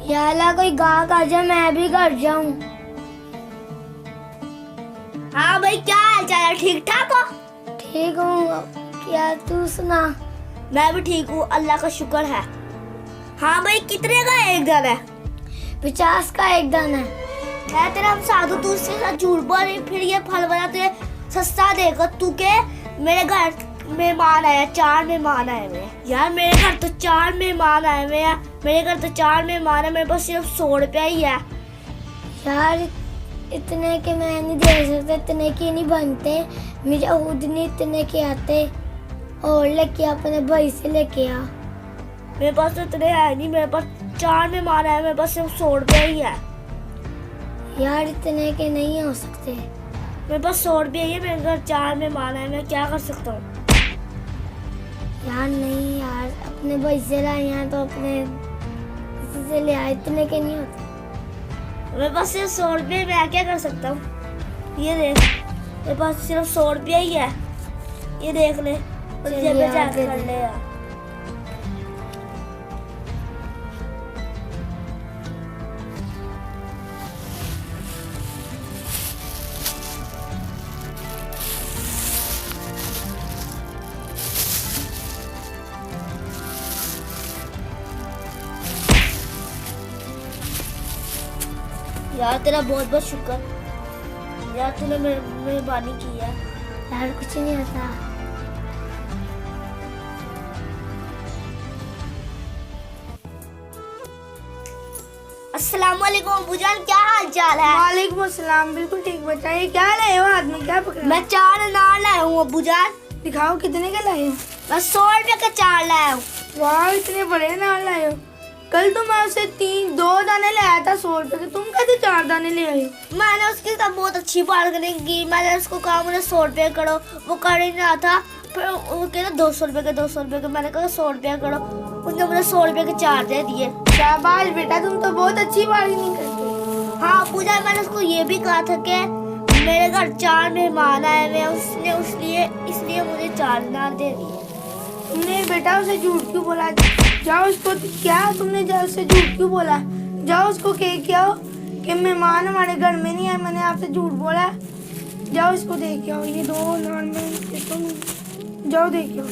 याला कोई गाहक आ जाए मैं भी घर जाऊं। हाँ भाई, क्या हाल चाल है? ठीक ठाक हो? ठीक हूँ, क्या तू सुना? मैं भी ठीक हूँ, अल्लाह का शुक्र है। हाँ भाई, कितने का एक दिन है? 50 का एक दाना है। मैं तेरा हम साधु, तू उससे साथ झूठ बोल रही, फिर ये फल वाला तुझे सस्ता देगा। तू के मेरे घर मेहमान आए, 4 मेहमान आए हुए हैं। यार मेरे घर तो 4 मेहमान आए हुए हैं, मेरे घर तो 4 मेहमान है, मेरे पास सिर्फ 100 रुपया ही है। यार इतने के मैं नहीं दे सकता, इतने के नहीं बनते, मुझे खुद नहीं इतने के आते। और लेके आ, अपने भाई से लेके आ। मेरे पास तो इतने है नहीं, मेरे पास 4 मेहमान आए, मेरे पास सिर्फ 100 रुपया ही है। यार इतने के नहीं हो सकते। मेरे पास 100 रुपया ही है, मेरे घर 4 मेहमान आए, मैं क्या कर सकता हूँ? यार नहीं यार, अपने भाई से लाए हैं तो अपने किसी से ले आए, इतने के नहीं होते। मेरे पास सिर्फ 100 रुपये, मैं क्या कर सकता हूँ? ये देख, मेरे पास सिर्फ 100 रुपया ही है, ये देख ले, और चल जेब में यार, जाके दे कर दे। ले यार। यार तेरा बहुत बहुत शुक्र यार, तूने मेहरबानी की है। यार कुछ नहीं होता। अस्सलाम वालेकुम अबूजान, क्या हाल चाल है? वालेकुम अस्सलाम, बिल्कुल ठीक। बताइए क्या लाए हो? हाथ में क्या पकड़ा? मैं 4 अनार लाया हूँ अबूजान। दिखाओ कितने का लाए हो? मैं 100 रुपये का 4 लाया हूँ। वाह, इतने बड़े अनार लाए हो। कल तो मैं उसे 2 दाने ले आया था 100 रुपए के, तुम कैसे 4 दाने ले आए हो? मैंने उसके साथ बहुत अच्छी बार्गेनिंग की, मैंने उसको कहा मुझे 100 रुपये करो, वो कर ही नहीं रहा था। फिर वो कहना 200 रुपये के 200 रुपये के, मैंने कहा 100 रुपये करो, उसने मुझे 100 रुपये के 4 दे दिए। शाबाश बेटा, तुम तो बहुत अच्छी बार्गेनिंग करते हो। हाँ पूजा, मैंने उसको ये भी कहा था कि मेरे घर 4 मेहमान आए हुए हैं, उसने इसलिए मुझे 4 अनार दे दिए। तुमने बेटा उसे झूठ क्यों बोला? जाओ उसको, क्या तुमने जाओ उससे झूठ क्यों बोला? जाओ उसको कह के आओ कि मेहमान हमारे घर में नहीं आए, मैंने आपसे झूठ बोला। जाओ इसको देख के आओ, ये 2 अनार में तुम जाओ देख के आओ।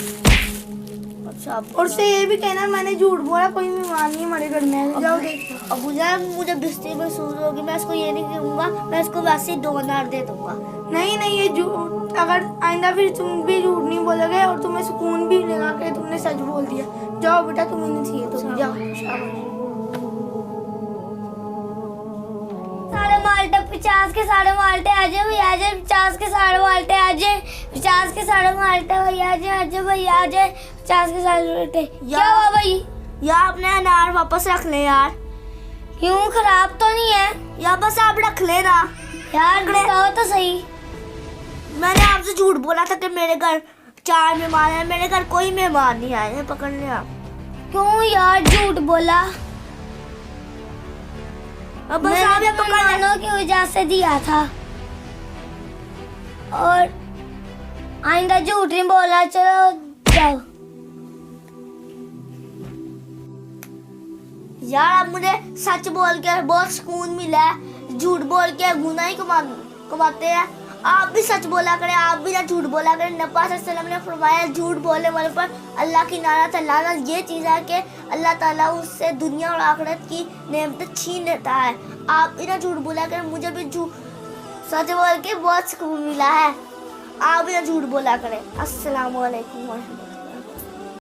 अच्छा, और उससे ये भी कहना मैंने झूठ बोला, कोई मेहमान नहीं हमारे घर में। जाओ देख के आओ। अबूजान मुझे बिस्ती महसूस होगी, मैं इसको ये नहीं कहूँगा, मैं इसको वैसे ही 2 अनार दे दूंगा। नहीं नहीं, ये झूठ, अगर आइंदा फिर तुम भी झूठ नहीं बोलोगे और तुम्हें सुकून भी लगा के तुमने सच बोल दिया। जाओ बेटा, तुम्हें नहीं चाहिए तो जाओ। सारे माल्टे 50 के सारे माल्टे आ जाए भैया, आ जाए 50 के सारे माल्टे आ जाए, 50 के सारे माल्टे भैया आ जाए, आ जाए भैया आ जाए 50 के सारे माल्टे। क्या हुआ भाई? यार अपने अनार वापस रख ले यार। क्यों, खराब तो नहीं है? यार बस आप रख लेना यार बताओ तो सही। मैंने आपसे झूठ बोला था कि मेरे घर 4 मेहमान हैं, मेरे घर कोई मेहमान नहीं आए हैं, पकड़ ले आप। क्यों यार झूठ बोला? अब बस आप ये पकड़ ले। मेहमानों की वजह से दिया था, और आइंदा झूठ नहीं बोला। चलो जाओ। यार अब मुझे सच बोल के बहुत सुकून मिला है, झूठ बोल के गुनाह ही कमाते हैं। आप भी सच बोला करें, आप भी ना झूठ बोला करें। नबी सल्लल्लाहु अलैहि वसल्लम ने फरमाया झूठ बोलने वाले पर अल्लाह की लानत है। लानत ये चीज़ है कि अल्लाह ताला उससे दुनिया और आखिरत की नेमतें छीन लेता है। आप भी ना झूठ बोला करें, मुझे भी सच बोल के बहुत सुकून मिला है। आप भी ना झूठ बोला करें। अस्सलाम वालेकुम।